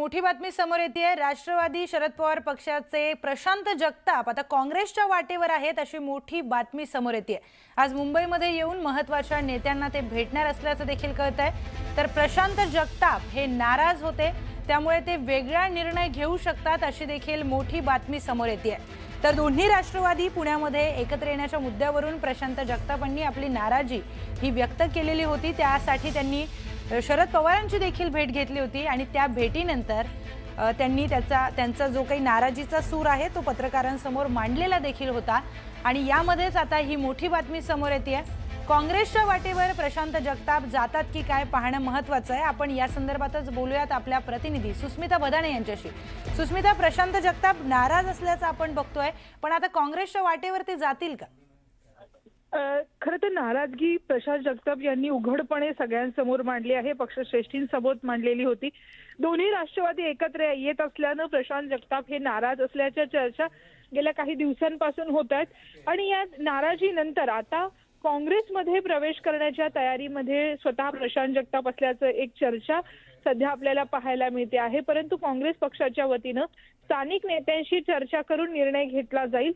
मोठी बातमी समोर येते। राष्ट्रवादी शरद पवार पक्षाचे प्रशांत जगताप आता काँग्रेसच्या वाटेवर आहेत अशी मोठी बातमी समोर येते। आज मुंबईमध्ये येऊन महत्त्वाच्या नेत्यांना ते भेटणार असल्याचं देखील कळतंय। तर प्रशांत जगताप हे नाराज होते, त्यामुळे ते वेगळा निर्णय घेऊ शकतात अशी देखील मोठी बातमी समोर येते। तर दोन्ही राष्ट्रवादी पुण्यामध्ये एकत्र येण्याच्या मुद्द्यावरून प्रशांत जगतापांनी आपली नाराजी ही व्यक्त केलेली होती। त्यासाठी त्यांनी शरद पवारांची देखील भेट घेतली होती आणि त्या भेटीनंतर त्यांनी त्यांचा जो काही नाराजीचा सूर आहे तो पत्रकारांसमोर मांडलेला देखील होता। आणि यामध्येच आता ही मोठी बातमी समोर येते। काँग्रेसच्या वाटेवर प्रशांत जगताप जातात की काय पाहणं महत्त्वाचं आहे। आपण या संदर्भातच बोलूयात आपल्या प्रतिनिधी सुस्मिता भदाणे यांच्याशी। सुस्मिता, प्रशांत जगताप नाराज असल्याचं आपण बघतोय, पण आता काँग्रेसच्या वाटेवर ते जातील का? खरं तर नाराजगी प्रशांत जगताप यांनी उघडपणे सगळ्यांसमोर मांडली आहे, पक्षश्रेष्ठींसमोर मांडलेली होती। दोन्ही राष्ट्रवादी एकत्र येत असल्यानं प्रशांत जगताप हे नाराज असल्याच्या चर्चा गेल्या काही दिवसांपासून होत आहेत आणि या नाराजीनंतर आता काँग्रेसमध्ये प्रवेश करण्याच्या तयारीमध्ये स्वतः प्रशांत जगताप असल्याचं एक चर्चा सध्या आपल्याला पाहायला मिळते आहे। परंतु काँग्रेस पक्षाच्या वतीनं स्थानिक नेत्यांशी चर्चा करून निर्णय घेतला जाईल।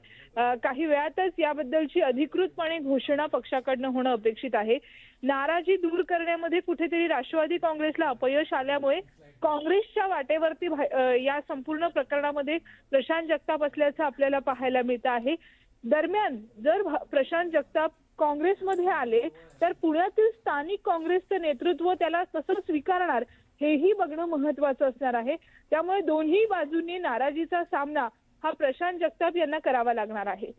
काही वेळातच याबद्दलची अधिकृतपणे घोषणा पक्षाकडनं होणं अपेक्षित आहे। नाराजी दूर करण्यामध्ये कुठेतरी राष्ट्रवादी काँग्रेसला अपयश आल्यामुळे काँग्रेसच्या वाटेवरती या संपूर्ण प्रकरणामध्ये प्रशांत जगताप असल्याचं आपल्याला पाहायला मिळतं आहे। दरम्यान जर प्रशांत जगताप काँग्रेसमध्ये आले तर पुण्यातील स्थानिक काँग्रेसचं नेतृत्व त्याला कसं स्वीकारणार हेही बघणं महत्त्वाचं असणार आहे। त्यामुळे दोन्ही बाजूंनी नाराजीचा सामना हा प्रशांत जगताप यांना करावा लागणार आहे।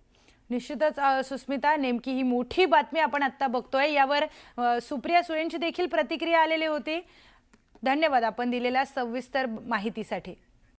निश्चितच सुस्मिता, नेमकी ही मोठी बातमी आपण आता बघतोय, यावर सुप्रिया सुळेंची देखील प्रतिक्रिया आलेली होती। धन्यवाद आपण दिलेल्या सविस्तर माहितीसाठी।